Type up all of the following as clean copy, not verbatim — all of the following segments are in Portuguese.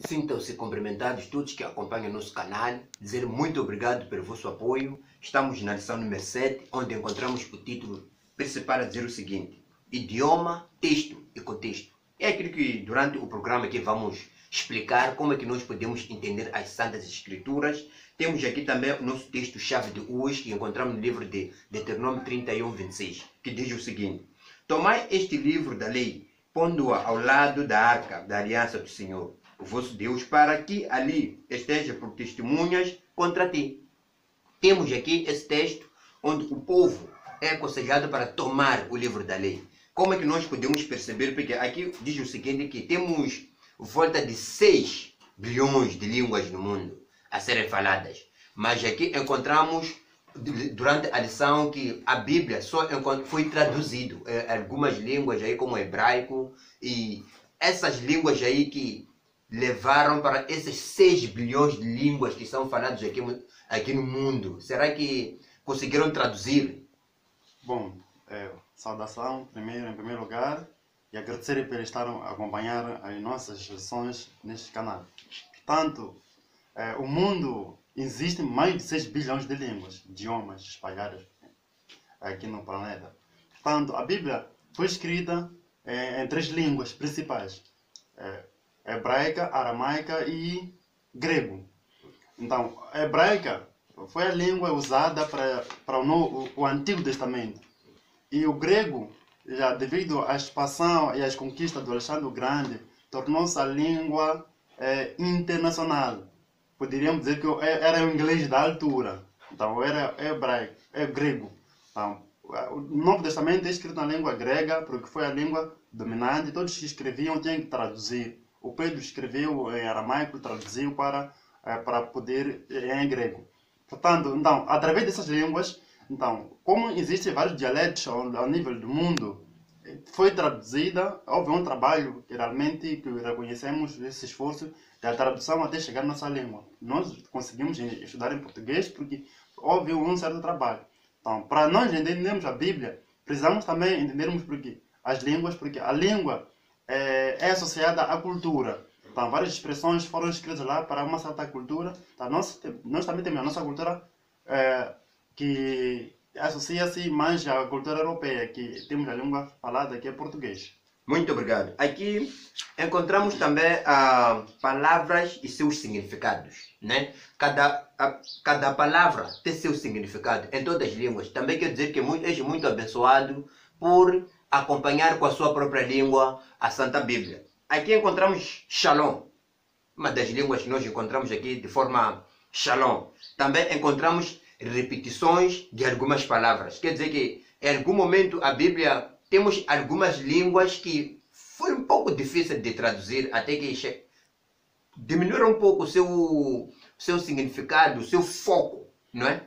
Sintam-se cumprimentados todos que acompanham nosso canal. Dizer muito obrigado pelo vosso apoio. Estamos na lição número 7, onde encontramos o título principal a dizer o seguinte: idioma, texto e contexto. É aquilo que durante o programa aqui vamos explicar como é que nós podemos entender as Santas Escrituras. Temos aqui também o nosso texto-chave de hoje, que encontramos no livro de Deuteronômio 31:26, que diz o seguinte: tomai este livro da lei, pondo-a ao lado da arca da aliança do Senhor, o vosso Deus, para que ali esteja por testemunhas contra ti. Temos aqui esse texto onde o povo é aconselhado para tomar o livro da lei. Como é que nós podemos perceber? Porque aqui diz o seguinte, que temos volta de 6 bilhões de línguas no mundo a serem faladas. Mas aqui encontramos, durante a lição, que a Bíblia só foi traduzido em algumas línguas aí, como o hebraico, e essas línguas aí que levaram para esses 6 bilhões de línguas que são faladas aqui no mundo. Será que conseguiram traduzir? Bom, saudação em primeiro lugar, e agradecer por estar a acompanhar as nossas lições neste canal. Portanto, o mundo existe mais de 6 bilhões de línguas, idiomas espalhadas aqui no planeta. Portanto, a Bíblia foi escrita em 3 línguas principais: hebraica, aramaica e grego. Então, a hebraica foi a língua usada para o Antigo Testamento. E o grego, já devido à expansão e às conquistas do Alexandre o Grande, tornou-se a língua internacional. Poderíamos dizer que era o inglês da altura. Então, era hebraico, grego. Então, o Novo Testamento é escrito na língua grega, porque foi a língua dominante. Todos que escreviam tinham que traduzir. O Pedro escreveu em aramaico, traduziu para poder em grego. Portanto, então, através dessas línguas, então, como existem vários dialetos ao nível do mundo, foi traduzida, houve um trabalho que realmente que reconhecemos esse esforço da tradução até chegar à nossa língua. Nós conseguimos estudar em português porque houve um certo trabalho. Então, para nós entendermos a Bíblia, precisamos também entendermos as línguas, porque a língua é associada à cultura. Então, várias expressões foram escritas lá para uma certa cultura. Então, nós também temos a nossa cultura que associa-se mais à cultura europeia, que temos a língua falada, que é português. Muito obrigado. Aqui encontramos também palavras e seus significados, né? Cada palavra tem seu significado em todas as línguas. Também quer dizer que és muito abençoado por acompanhar com a sua própria língua a Santa Bíblia. Aqui encontramos Shalom, uma das línguas que nós encontramos aqui de forma Shalom. Também encontramos repetições de algumas palavras. Quer dizer que em algum momento a Bíblia temos algumas línguas que foi um pouco difícil de traduzir, até que diminuíram um pouco o seu significado, o seu foco, não é?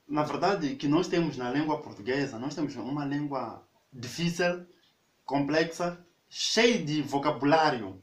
Na verdade, que nós temos na língua portuguesa, nós temos uma língua difícil, complexa, cheia de vocabulário,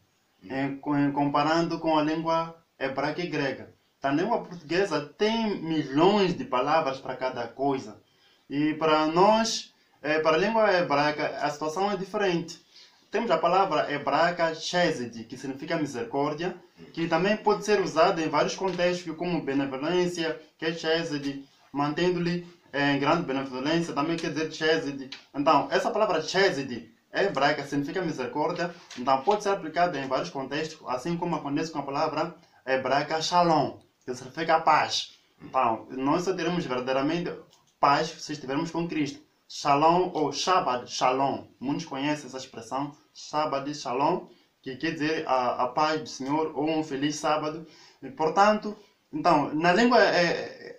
comparando com a língua hebraica e grega. A língua portuguesa tem milhões de palavras para cada coisa. E para nós, para a língua hebraica, a situação é diferente. Temos a palavra hebraica chesed, que significa misericórdia, que também pode ser usada em vários contextos, como benevolência, que é chesed, mantendo-lhe em grande benevolência, também quer dizer chesed. Então, essa palavra chesed hebraica significa misericórdia, então pode ser aplicada em vários contextos, assim como acontece com a palavra hebraica shalom, que significa a paz. Então, nós só teremos verdadeiramente paz se estivermos com Cristo. Shalom ou Shabbat Shalom. Muitos conhecem essa expressão, Shabbat Shalom, que quer dizer a paz do Senhor ou um feliz sábado. E, portanto, então, na língua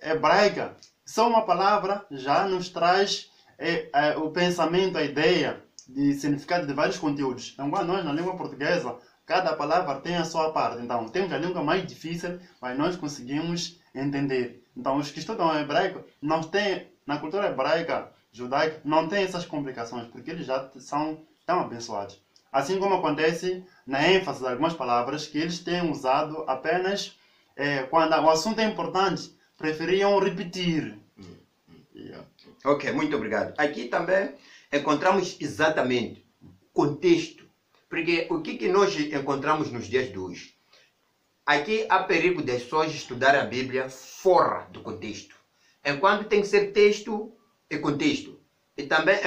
hebraica, só uma palavra já nos traz o pensamento, a ideia de significado de vários conteúdos. Então, nós, na língua portuguesa, cada palavra tem a sua parte. Então, temos a língua mais difícil, mas nós conseguimos entender. Então, os que estudam hebraico, não têm, na cultura hebraica, judaica, não tem essas complicações, porque eles já são tão abençoados. Assim como acontece na ênfase de algumas palavras que eles têm usado apenas quando o assunto é importante, preferiam repetir. Ok, muito obrigado. Aqui também encontramos exatamente o contexto, porque o que nós encontramos nos dias de hoje? aqui há perigo das pessoas estudar a Bíblia fora do contexto. Enquanto tem que ser texto e contexto. E também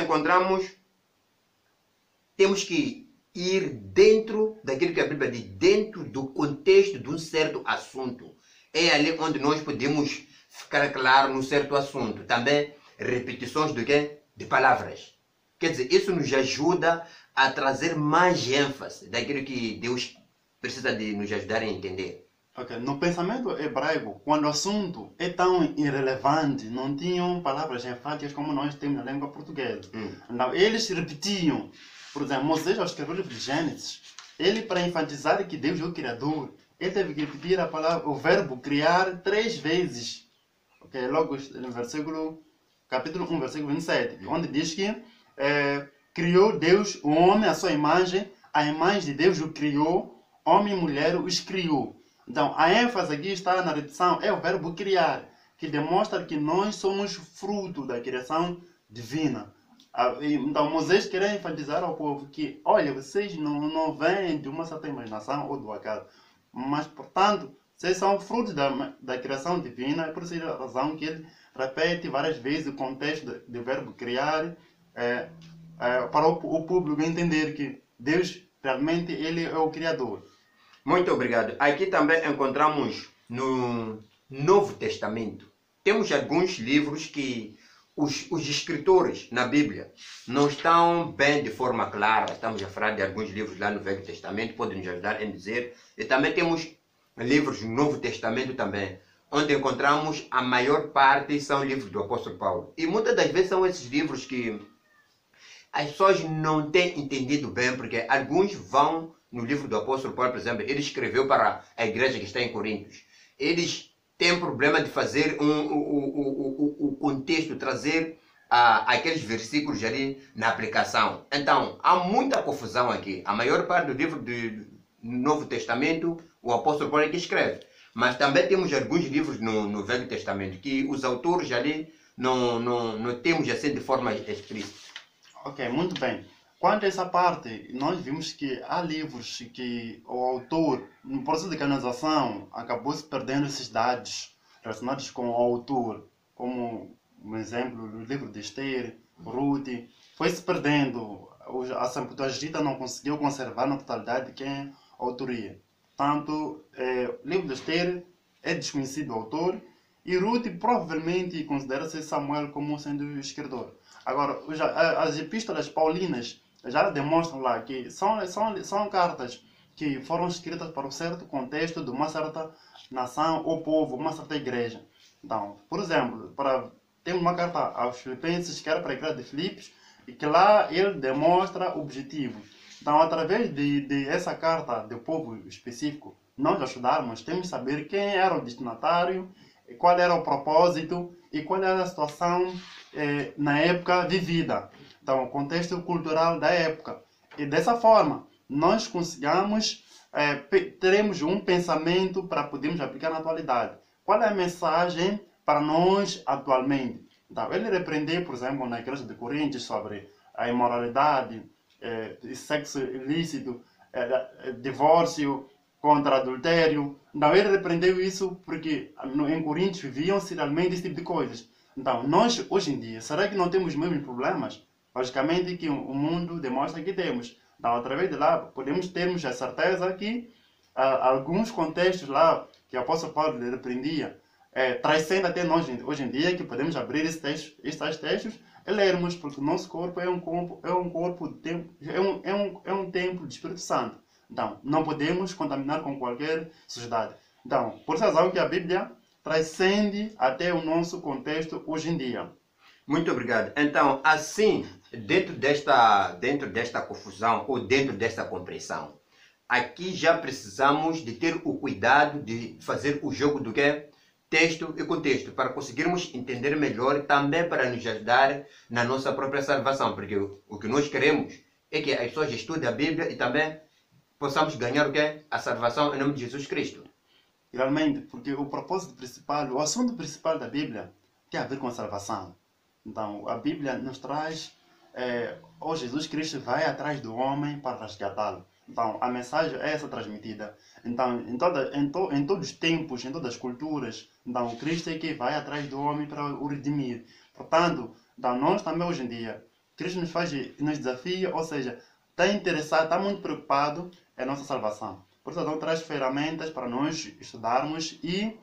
temos que ir dentro daquilo que a Bíblia diz, dentro do contexto de um certo assunto. É ali onde nós podemos ficar claro no certo assunto. Também repetições do quê? De palavras. Quer dizer, isso nos ajuda a trazer mais ênfase daquilo que Deus precisa de nos ajudar a entender. Ok, no pensamento hebraico, quando o assunto é tão irrelevante, não tinham palavras enfáticas como nós temos na língua portuguesa. Então, eles repetiam. Por exemplo, Moisés, ao escrever o livro de Gênesis, ele, para enfatizar que Deus é o Criador, ele teve que repetir a palavra, o verbo criar 3 vezes. Ok, logo no capítulo 1, versículo 27, onde diz que criou Deus o homem à sua imagem, a imagem de Deus o criou, homem e mulher os criou. Então, a ênfase aqui está na repetição, é o verbo criar, que demonstra que nós somos fruto da criação divina. Então, Moisés queria enfatizar ao povo que, olha, vocês não vêm de uma certa imaginação ou do acaso, mas, portanto, vocês são frutos da criação divina, é por essa razão que ele repete várias vezes o contexto do verbo criar, para o público entender que Deus realmente ele é o Criador. Muito obrigado. Aqui também encontramos no Novo Testamento. Temos alguns livros que os escritores na Bíblia não estão bem de forma clara. Estamos a falar de alguns livros lá no Velho Testamento, podem nos ajudar a dizer. E também temos livros no Novo Testamento também, onde encontramos a maior parte são livros do apóstolo Paulo. E muitas das vezes são esses livros que as pessoas não têm entendido bem, porque alguns vão no livro do apóstolo Paulo, por exemplo, ele escreveu para a igreja que está em Coríntios. Eles têm problema de fazer o contexto, trazer aqueles versículos ali na aplicação. Então, há muita confusão aqui. A maior parte do livro do Novo Testamento, o apóstolo Paulo é que escreve. Mas também temos alguns livros no Velho Testamento que os autores ali não temos assim de forma explícita. Ok, muito bem. Quanto a essa parte, nós vimos que há livros que o autor, no processo de canonização, acabou se perdendo esses dados relacionados com o autor, como, um exemplo, o livro de Esther, Ruth, foi se perdendo. A Septuaginta não conseguiu conservar na totalidade quem é a autoria. Tanto, o livro de Esther é desconhecido o autor, e Ruth provavelmente considera-se Samuel como sendo o escritor. Agora, as epístolas paulinas já demonstram lá que são cartas que foram escritas para um certo contexto de uma certa nação ou povo, uma certa igreja. Então, por exemplo, tem uma carta aos Filipenses que era para a igreja de Filipos e que lá ele demonstra o objetivo. Então, através de essa carta do povo específico, nós estudarmos, temos que saber quem era o destinatário, qual era o propósito e qual era a situação na época vivida. Então, o contexto cultural da época. E dessa forma, nós consigamos, teremos um pensamento para podermos aplicar na atualidade. Qual é a mensagem para nós atualmente? Então, ele repreendeu, por exemplo, na igreja de Coríntios sobre a imoralidade, sexo ilícito, divórcio, contra adultério. Então, ele repreendeu isso porque em Coríntios viviam-se realmente esse tipo de coisas. Então, nós, hoje em dia, será que não temos os mesmos problemas? Logicamente que o mundo demonstra que temos. Então, através de lá, podemos termos a certeza que alguns contextos lá que o apóstolo Paulo repreendia, transcendem até nós hoje em dia, que podemos abrir esses textos e lermos, porque o nosso corpo é um templo do Espírito Santo. Então, não podemos contaminar com qualquer sujidade. Então, por essa razão que a Bíblia transcende até o nosso contexto hoje em dia. Muito obrigado. Então, assim, dentro desta confusão ou dentro desta compreensão, aqui já precisamos de ter o cuidado de fazer o jogo do que? Texto e contexto, para conseguirmos entender melhor e também para nos ajudar na nossa própria salvação, porque o que nós queremos é que as pessoas estudem a Bíblia e também possamos ganhar o quê? A salvação em nome de Jesus Cristo. Realmente, porque o propósito principal, o assunto principal da Bíblia tem a ver com a salvação. Então, a Bíblia nos traz, Jesus Cristo vai atrás do homem para resgatá-lo. Então, a mensagem é essa transmitida. Então, em todos os tempos, em todas as culturas, então, Cristo é que vai atrás do homem para o redimir. Portanto, então, nós também hoje em dia, Cristo nos desafia, ou seja, está interessado, está muito preocupado em nossa salvação. Por isso, então, traz ferramentas para nós estudarmos e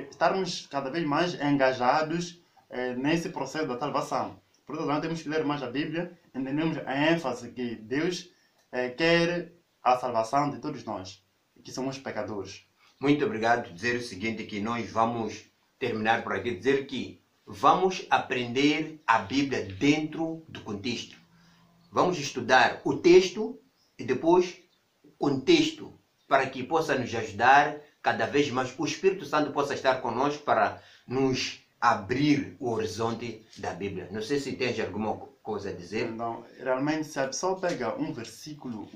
estarmos cada vez mais engajados nesse processo da salvação. Por isso, nós temos que ler mais a Bíblia, entendemos a ênfase que Deus quer a salvação de todos nós, que somos pecadores. Muito obrigado. Dizer o seguinte, que nós vamos terminar por aqui, dizer que vamos aprender a Bíblia dentro do contexto. Vamos estudar o texto e depois o contexto, para que possa nos ajudar cada vez mais, o Espírito Santo possa estar conosco para nos abrir o horizonte da Bíblia. Não sei se tens alguma coisa a dizer. Então, realmente, se a pessoa pega um versículo,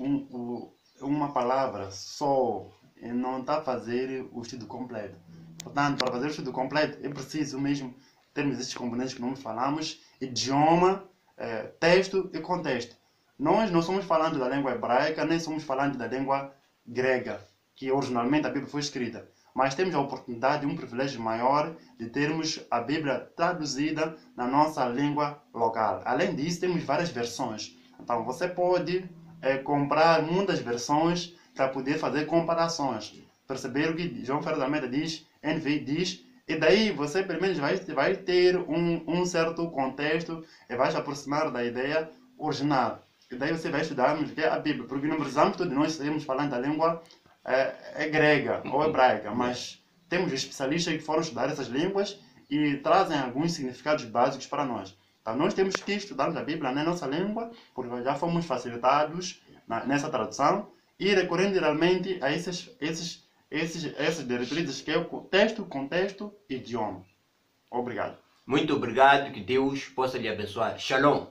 uma palavra só, e não está a fazer o estudo completo. Portanto, para fazer o estudo completo, é preciso mesmo termos esses componentes que nós falamos: idioma, texto e contexto. Nós não somos falando da língua hebraica, nem somos falando da língua grega, que originalmente a Bíblia foi escrita. Mas temos a oportunidade, um privilégio maior, de termos a Bíblia traduzida na nossa língua local. Além disso, temos várias versões. Então, você pode comprar muitas versões para poder fazer comparações. Perceber o que João Ferreira da Almeida diz, NVI diz, e daí você, pelo menos, vai ter um certo contexto e vai se aproximar da ideia original. E daí você vai estudar a Bíblia, porque não precisamos todos nós estarmos falando da língua grega ou hebraica, mas temos especialistas que foram estudar essas línguas e trazem alguns significados básicos para nós. Então, nós temos que estudar a Bíblia na nossa língua, porque já fomos facilitados nessa tradução, e recorrendo realmente a essas diretrizes, que é o texto, contexto e idioma. Obrigado. Muito obrigado, que Deus possa lhe abençoar. Shalom.